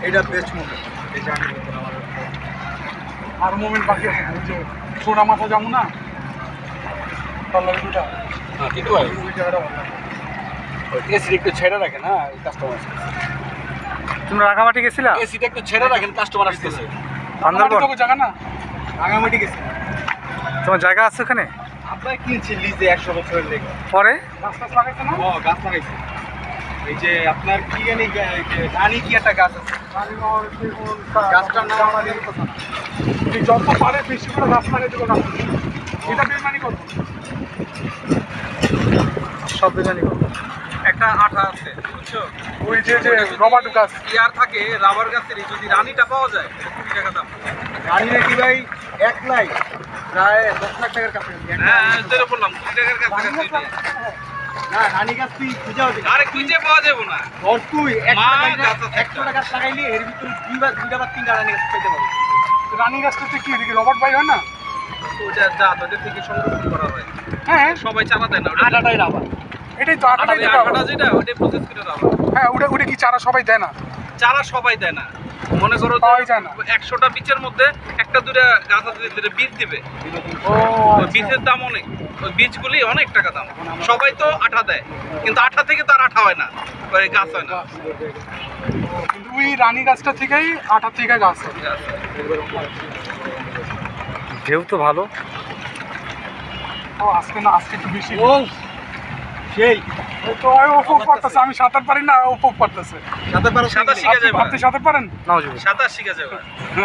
এটা best moment. এই যে আমি আমার আর মোমেন্ট বাকি আছে ওই যে সোনা মাথা যাবো না পার্লার দুটা হ্যাঁ কিন্তু ভাই ওই জায়গাটা ভালো লাগে। এসিটা একটু ছেড়ে রাখেন, হ্যাঁ কাস্টমার তোমরা রাঙামাটি গেছিলা? এসিটা একটু ছেড়ে রাখেন, কাস্টমার আসতেছে। বান্দরবন তো জায়গা না রাঙামাটি গেছি। তোমার জায়গা আছে ওখানে? আপনার কিনছি লিজে 100 বছরের লেগে। পরে গাছ টাছ লাগাইছে না? ও গাছ লাগাইছে। এই যে আপনার কি জানি রানী কি একটা গাছ আছে, গাছটার নাম আমার জানি কথা না। এই যত পারে বেশি করে গাছ লাগাই দেবো গাছ। এটা বেমানি করবো। সব বিরিয়ানি করবো। একটা আঠা আছে বুঝছো, ওই যে রবার্ট গাছ ইয়ার থাকে রাবার গাছের, যদি রানীটা পাওয়া যায় 20 টাকা দাম। রানী নাকি ভাই 1 লাখ প্রায় 10 লাখ টাকার কাছে। হ্যাঁ যেটা বললাম 20 টাকার কাছাকাছি। না রানী গাছ তুই খুঁজে হবে আরে খুঁজে পাওয়া যাবে না। ধর তুই মা 100 গাছ আছে টাকা গাছ লাগাইলি এর ভিতরে দুইটা বা তিনটা রানী গাছ পেতে পারবি। রানী গাছটা কি এদিকে রবার্ট ভাই হয় না? ওটা যা তোদের থেকে সংরক্ষণ করা হয়, হ্যাঁ সবাই চারা দেয় না। আটাটাই রাবার। এটাই তো আটাটাই তো আঠাটা যেটা ওটাই প্রসেস করে দেওয়া। হ্যাঁ ওটা কি চারা সবাই দেয় না? চারা সবাই দেয় না, মনে করো পাওয়াই যায় না। 100টা বীজের মধ্যে একটা দুটা গাছ আছে যেটা বীজ দিবে, ও ওই বীজের দাম অনেক, ওই বীজগুলি অনেক টাকা দাম। সবাই তো আঠা দেয়, কিন্তু আঠা থেকে তার আঠা হয় না, ওই গাছ হয় না। কিন্তু ওই রানী গাছটা থেকেই আটা থেকে গাছ হয়। ঢেউ তো ভালো। ও আজকে একটু বেশি। ও সেই ওই তো ওই উপভোগ করতেছে, আমি সাঁতার পারি না, ও উপভোগ করতেছে। সাঁতার পারো? সাঁতার শিখে যাবে, আপনি সাঁতার পারেন? নাও সাঁতার শিখে যাবে।